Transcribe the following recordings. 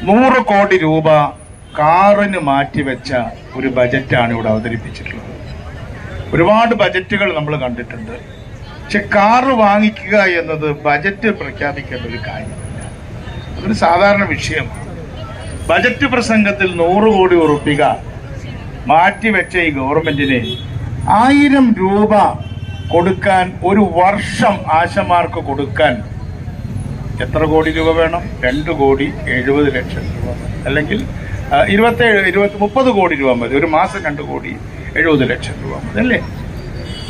100 കോടി രൂപ കാറിന് മാറ്റിവെച്ച ഒരു ബജറ്റാണ് ഇവിടെ അവതരിപ്പിച്ചിട്ടുള്ളത്. ഒരുപാട് ബജറ്റുകൾ നമ്മൾ കണ്ടിട്ടുണ്ട്. പക്ഷെ കാറ് വാങ്ങിക്കുക എന്നത് ബജറ്റ് പ്രഖ്യാപിക്കേണ്ട ഒരു കാര്യമല്ല. അതൊരു സാധാരണ വിഷയമാണ്. ബജറ്റ് പ്രസംഗത്തിൽ 100 കോടി ഉറുപ്പിക മാറ്റിവെച്ച ഈ ഗവൺമെന്റിന് 1000 രൂപ കൊടുക്കാൻ ഒരു വർഷം ആശമാർക്ക് കൊടുക്കാൻ എത്ര കോടി രൂപ വേണം? 2,70,00,000 രൂപ, അല്ലെങ്കിൽ 30 കോടി രൂപ മതി. ഒരു മാസം 2,70,00,000 രൂപ മതി അല്ലേ?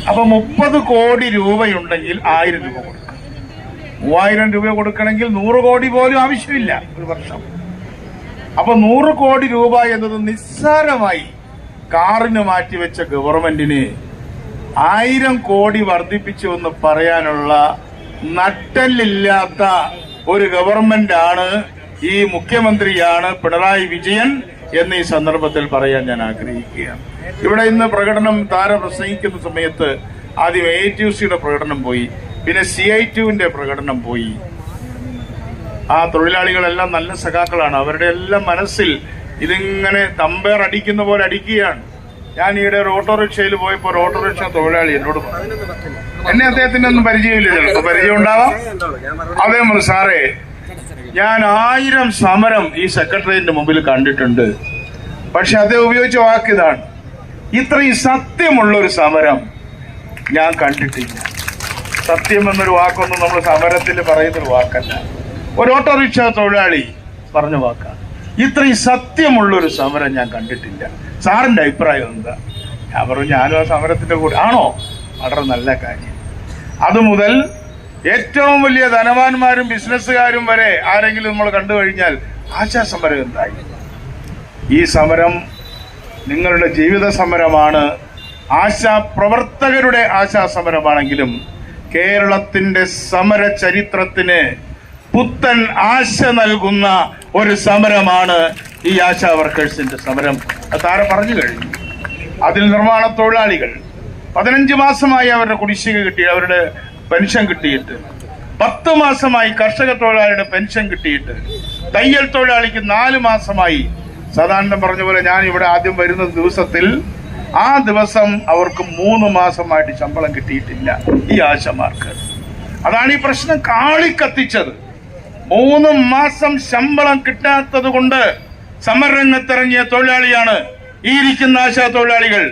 അപ്പൊ 30 കോടി രൂപയുണ്ടെങ്കിൽ 1000 രൂപ കൊടുക്കണം. 3000 രൂപ കൊടുക്കണമെങ്കിൽ 100 കോടി പോലും ആവശ്യമില്ല ഒരു വർഷം. അപ്പൊ 100 കോടി രൂപ എന്നത് നിസ്സാരമായി കാറിന് മാറ്റിവെച്ച ഗവൺമെന്റിന് 1000 കോടി വർദ്ധിപ്പിച്ചു എന്ന് പറയാനുള്ള നട്ടല്ലില്ലാത്ത ഒരു ഗവൺമെന്റ് ആണ്, ഈ മുഖ്യമന്ത്രിയാണ് പിണറായി വിജയൻ എന്ന് ഈ സന്ദർഭത്തിൽ പറയാൻ ഞാൻ ആഗ്രഹിക്കുകയാണ്. ഇവിടെ ഇന്ന് താരം പ്രസംഗിക്കുന്ന സമയത്ത് ആദ്യം AITUCയുടെ പ്രകടനം പോയി, പിന്നെ CITUവിന്റെ പ്രകടനം പോയി. ആ തൊഴിലാളികളെല്ലാം നല്ല സഖാക്കളാണ്. അവരുടെ എല്ലാം മനസ്സിൽ ഇതിങ്ങനെ തമ്പേർ അടിക്കുന്ന പോലെ അടിക്കുകയാണ്. ഞാൻ ഈയിടെ ഒരു ഓട്ടോറിക്ഷയിൽ പോയപ്പോൾ ഒരു ഓട്ടോറിക്ഷ തൊഴിലാളി എന്നോട് പറഞ്ഞു, എന്നെ അദ്ദേഹത്തിന്റെ ഒന്നും പരിചയമില്ല, ചിലപ്പോൾ പരിചയം ഉണ്ടാവാം. അദ്ദേഹം പറഞ്ഞു, സാറേ ഞാൻ 1000 സമരം ഈ സെക്രട്ടേറിയറ്റിന്റെ മുമ്പിൽ കണ്ടിട്ടുണ്ട്, പക്ഷെ അദ്ദേഹം ഉപയോഗിച്ച വാക്ക് ഇതാണ്, ഇത്രയും സത്യമുള്ള ഒരു സമരം ഞാൻ കണ്ടിട്ടില്ല. സത്യം എന്നൊരു വാക്കൊന്നും നമ്മൾ സമരത്തിൽ പറയുന്നൊരു വാക്കല്ല. ഒരു ഓട്ടോറിക്ഷ തൊഴിലാളി പറഞ്ഞ വാക്കാണ്, ഇത്രയും സത്യമുള്ളൊരു സമരം ഞാൻ കണ്ടിട്ടില്ല. സാറിന്റെ അഭിപ്രായം എന്താ? ഞാൻ പറഞ്ഞു, ഞാനും ആ സമരത്തിന്റെ കൂടെ. ആണോ? വളരെ നല്ല കാര്യം. അതുമുതൽ ഏറ്റവും വലിയ ധനവാന്മാരും ബിസിനസ്സുകാരും വരെ ആരെങ്കിലും നമ്മൾ കണ്ടു കഴിഞ്ഞാൽ ആശാസമരം എന്തായി? ഈ സമരം നിങ്ങളുടെ ജീവിത സമരമാണ്, ആശാപ്രവർത്തകരുടെ ആശാസമരമാണെങ്കിലും കേരളത്തിന്റെ സമര ചരിത്രത്തിന് പുത്തൻ ആശ നൽകുന്ന ഒരു സമരമാണ് ഈ ആശാ വർക്കേഴ്സിന്റെ സമരം. താരം പറഞ്ഞു കഴിഞ്ഞു. അതിൽ നിർമ്മാണ തൊഴിലാളികൾ 15 മാസമായി അവരുടെ കുടിശ്ശിക കിട്ടി, അവരുടെ പെൻഷൻ കിട്ടിയിട്ട് 10 മാസമായി കർഷക തൊഴിലാളിയുടെ പെൻഷൻ കിട്ടിയിട്ട്, തയ്യൽ തൊഴിലാളിക്ക് 4 മാസമായി. സാധാരണ പറഞ്ഞ പോലെ ഞാൻ ഇവിടെ ആദ്യം വരുന്ന ദിവസത്തിൽ ആ ദിവസം അവർക്ക് 3 മാസമായിട്ട് ശമ്പളം കിട്ടിയിട്ടില്ല ഈ ആശമാർക്ക്. അതാണ് ഈ പ്രശ്നം കാളിക്കത്തിച്ചത്. 3 മാസം ശമ്പളം കിട്ടാത്തത് കൊണ്ട് സമരരംഗത്തിറങ്ങിയ തൊഴിലാളിയാണ് ഈ ഇരിക്കുന്ന ആശാ തൊഴിലാളികൾ.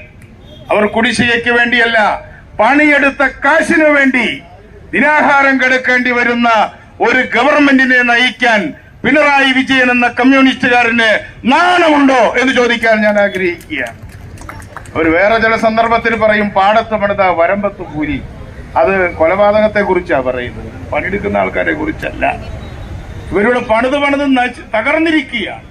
അവർ കുടിശ്ശികയ്ക്ക് വേണ്ടിയല്ല, പണിയെടുത്ത കാശിനു വേണ്ടി നിരാഹാരം കിടക്കേണ്ടി വരുന്ന ഒരു ഗവൺമെന്റിനെ നയിക്കാൻ പിണറായി വിജയൻ എന്ന കമ്മ്യൂണിസ്റ്റുകാരന് നാണമുണ്ടോ എന്ന് ചോദിക്കാൻ ഞാൻ ആഗ്രഹിക്കുകയാണ്. ഒരു വേറെ ചില സന്ദർഭത്തിൽ പറയും, പാടത്ത് പണിത വരമ്പത്ത് കൂലി. അത് കൊലപാതകത്തെ കുറിച്ചാണ് പറയുന്നത്, പണിയെടുക്കുന്ന ആൾക്കാരെ കുറിച്ചല്ല. ഇവരുടെ പണിത് തകർന്നിരിക്കുകയാണ്.